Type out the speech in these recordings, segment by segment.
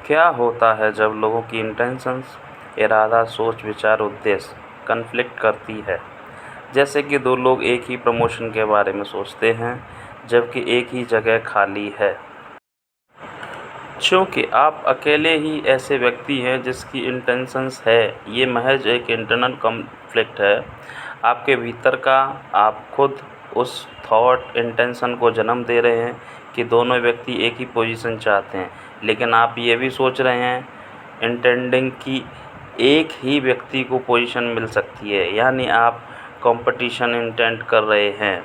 क्या होता है जब लोगों की इंटेंशंस, इरादा, सोच, विचार, उद्देश्य कन्फ्लिक्ट करती है? जैसे कि दो लोग एक ही प्रमोशन के बारे में सोचते हैं जबकि एक ही जगह खाली है। चूँकि आप अकेले ही ऐसे व्यक्ति हैं जिसकी इंटेंशंस है, ये महज एक इंटरनल कॉन्फ्लिक्ट है आपके भीतर का। आप खुद उस थॉट इंटेंशन को जन्म दे रहे हैं कि दोनों व्यक्ति एक ही पोजीशन चाहते हैं, लेकिन आप ये भी सोच रहे हैं इंटेंडिंग कि एक ही व्यक्ति को पोजीशन मिल सकती है। यानी आप कंपटीशन इंटेंट कर रहे हैं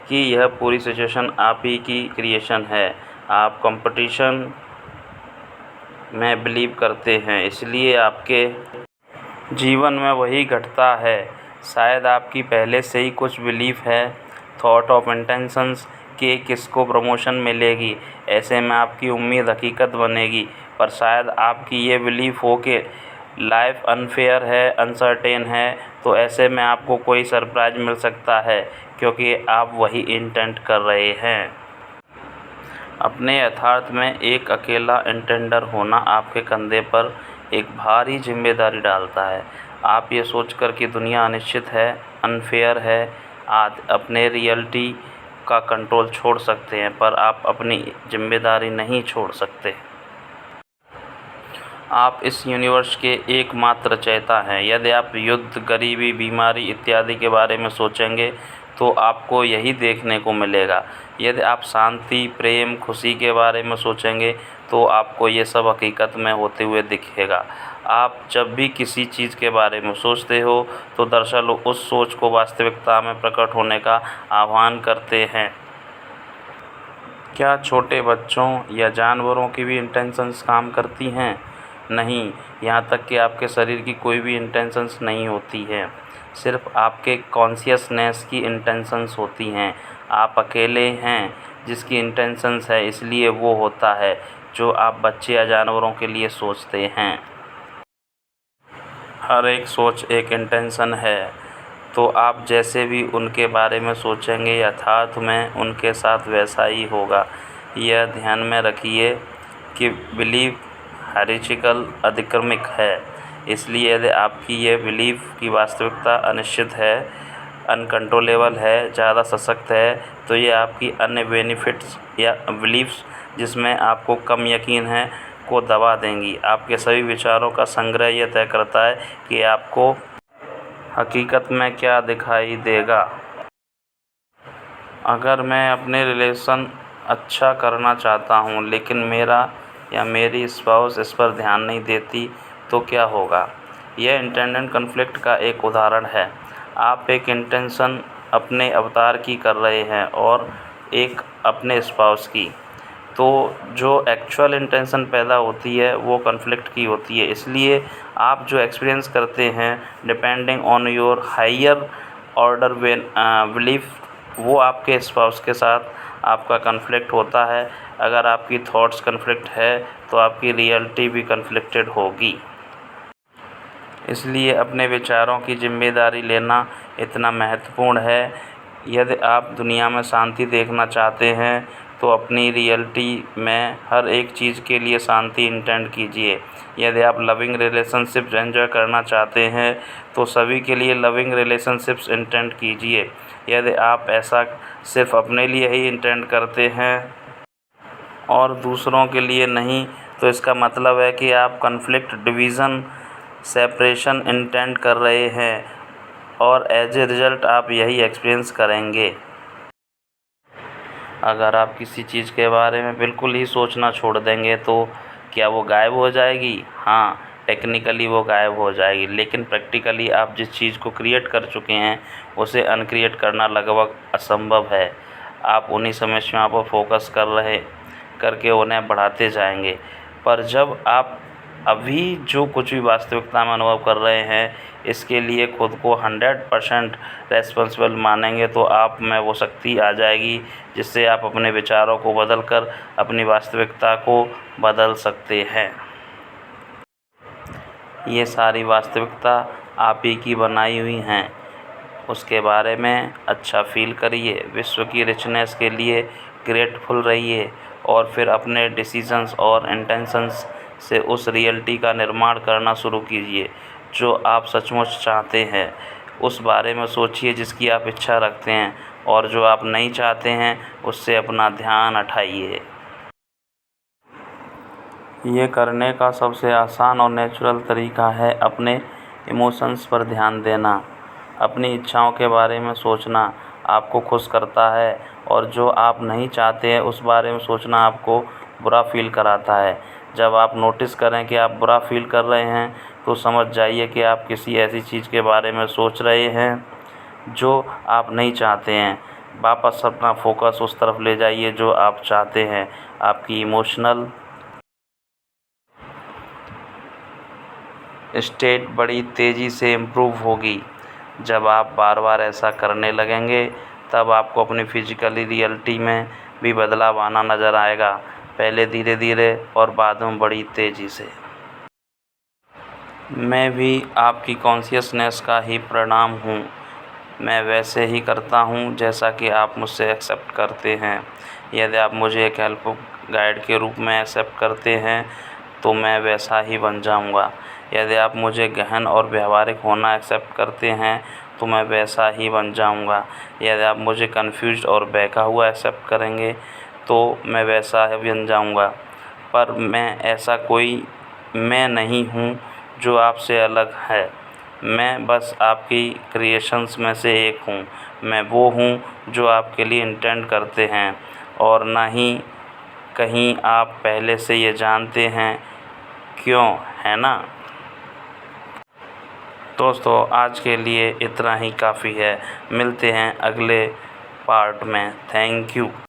कि यह पूरी सिचुएशन आप ही की क्रिएशन है। आप कंपटीशन में बिलीव करते हैं, इसलिए आपके जीवन में वही घटता है। शायद आपकी पहले से ही कुछ बिलीफ है, थॉट ऑफ इंटेंशंस, कि किसको प्रमोशन मिलेगी। ऐसे में आपकी उम्मीद हकीकत बनेगी। पर शायद आपकी ये बिलीफ हो कि लाइफ अनफेयर है, अनसर्टेन है, तो ऐसे में आपको कोई सरप्राइज़ मिल सकता है क्योंकि आप वही इंटेंट कर रहे हैं। अपने यथार्थ में एक अकेला इंटेंडर होना आपके कंधे पर एक भारी जिम्मेदारी डालता है। आप ये सोचकर कि दुनिया अनिश्चित है, अनफेयर है, अपने रियलिटी का कंट्रोल छोड़ सकते हैं, पर आप अपनी जिम्मेदारी नहीं छोड़ सकते। आप इस यूनिवर्स के एकमात्र रचयिता हैं। यदि आप युद्ध, गरीबी, बीमारी इत्यादि के बारे में सोचेंगे तो आपको यही देखने को मिलेगा। यदि आप शांति, प्रेम, खुशी के बारे में सोचेंगे तो आपको ये सब हकीकत में होते हुए दिखेगा। आप जब भी किसी चीज़ के बारे में सोचते हो तो दरअसल उस सोच को वास्तविकता में प्रकट होने का आह्वान करते हैं। क्या छोटे बच्चों या जानवरों की भी इंटेंशंस काम करती हैं? नहीं, यहाँ तक कि आपके शरीर की कोई भी इंटेंशंस नहीं होती है। सिर्फ आपके कॉन्शियसनेस की इंटेंशंस होती हैं। आप अकेले हैं जिसकी इंटेंशंस है, इसलिए वो होता है जो आप बच्चे या जानवरों के लिए सोचते हैं। हर एक सोच एक इंटेंशन है, तो आप जैसे भी उनके बारे में सोचेंगे यथार्थ में उनके साथ वैसा ही होगा। यह ध्यान में रखिए कि बिलीफ हायरार्किकल अधिक्रमिक है, इसलिए यदि आपकी यह बिलीफ की वास्तविकता अनिश्चित है, अनकंट्रोलेबल है, ज़्यादा सशक्त है, तो ये आपकी अन्य बेनिफिट्स या बिलीफ्स जिसमें आपको कम यकीन है को दबा देंगी। आपके सभी विचारों का संग्रह यह तय करता है कि आपको हकीकत में क्या दिखाई देगा। अगर मैं अपने रिलेशन अच्छा करना चाहता हूँ लेकिन मेरा या मेरी स्पाउस इस पर ध्यान नहीं देती तो क्या होगा? यह इंटेंडेंट कॉन्फ्लिक्ट का एक उदाहरण है। आप एक इंटेंशन अपने अवतार की कर रहे हैं और एक अपने स्पाउस की, तो जो एक्चुअल इंटेंशन पैदा होती है वो कॉन्फ्लिक्ट की होती है। इसलिए आप जो एक्सपीरियंस करते हैं depending on your higher order belief, वो आपके स्पाउस के साथ आपका कॉन्फ्लिक्ट होता है। अगर आपकी थॉट्स कॉन्फ्लिक्ट है तो आपकी रियलिटी भी कॉन्फ्लिक्टेड होगी। इसलिए अपने विचारों की जिम्मेदारी लेना इतना महत्वपूर्ण है। यदि आप दुनिया में शांति देखना चाहते हैं तो अपनी रियलिटी में हर एक चीज़ के लिए शांति इंटेंड कीजिए। यदि आप लविंग रिलेशनशिप्स एंजॉय करना चाहते हैं तो सभी के लिए लविंग रिलेशनशिप्स इंटेंड कीजिए। यदि आप ऐसा सिर्फ अपने लिए ही इंटेंड करते हैं और दूसरों के लिए नहीं, तो इसका मतलब है कि आप कॉन्फ्लिक्ट, डिवीज़न, सेपरेशन इंटेंड कर रहे हैं और एज ए रिज़ल्ट आप यही एक्सपीरियंस करेंगे। अगर आप किसी चीज़ के बारे में बिल्कुल ही सोचना छोड़ देंगे तो क्या वो गायब हो जाएगी? हाँ, टेक्निकली वो गायब हो जाएगी, लेकिन प्रैक्टिकली आप जिस चीज़ को क्रिएट कर चुके हैं उसे अनक्रिएट करना लगभग असंभव है। आप उन्हीं समस्याओं पर फोकस करके उन्हें बढ़ाते जाएंगे। पर जब आप अभी जो कुछ भी वास्तविकता में अनुभव कर रहे हैं इसके लिए खुद को 100% रेस्पॉन्सिबल मानेंगे तो आप में वो शक्ति आ जाएगी जिससे आप अपने विचारों को बदलकर अपनी वास्तविकता को बदल सकते हैं। ये सारी वास्तविकता आप ही की बनाई हुई हैं, उसके बारे में अच्छा फील करिए, विश्व की रिचनेस के लिए ग्रेटफुल रहिए और फिर अपने डिसीजंस और इंटेंशंस से उस रियलिटी का निर्माण करना शुरू कीजिए जो आप सचमुच चाहते हैं। उस बारे में सोचिए जिसकी आप इच्छा रखते हैं, और जो आप नहीं चाहते हैं उससे अपना ध्यान हटाइए। ये करने का सबसे आसान और नेचुरल तरीका है अपने इमोशंस पर ध्यान देना। अपनी इच्छाओं के बारे में सोचना आपको खुश करता है, और जो आप नहीं चाहते हैं उस बारे में सोचना आपको बुरा फ़ील कराता है। जब आप नोटिस करें कि आप बुरा फ़ील कर रहे हैं तो समझ जाइए कि आप किसी ऐसी चीज़ के बारे में सोच रहे हैं जो आप नहीं चाहते हैं। वापस अपना फोकस उस तरफ ले जाइए जो आप चाहते हैं। आपकी इमोशनल स्टेट बड़ी तेज़ी से इम्प्रूव होगी। जब आप बार बार ऐसा करने लगेंगे तब आपको अपनी फिजिकली रियलिटी में भी बदलाव आना नज़र आएगा, पहले धीरे धीरे और बाद में बड़ी तेज़ी से। मैं भी आपकी कॉन्शियसनेस का ही परिणाम हूँ। मैं वैसे ही करता हूँ जैसा कि आप मुझसे एक्सेप्ट करते हैं। यदि आप मुझे एक हेल्पफुल गाइड के रूप में एक्सेप्ट करते हैं तो मैं वैसा ही बन जाऊँगा। यदि आप मुझे गहन और व्यावहारिक होना एक्सेप्ट करते हैं तो मैं वैसा ही बन जाऊँगा। यदि आप मुझे कन्फ्यूज्ड और बहका हुआ एक्सेप्ट करेंगे तो मैं वैसा ही बन जाऊँगा। पर मैं ऐसा कोई मैं नहीं हूँ जो आपसे अलग है। मैं बस आपकी क्रिएशंस में से एक हूँ। मैं वो हूँ जो आपके लिए इंटेंड करते हैं, और ना ही कहीं आप पहले से ये जानते हैं क्यों, है ना। दोस्तों, आज के लिए इतना ही काफ़ी है। मिलते हैं अगले पार्ट में। Thank you.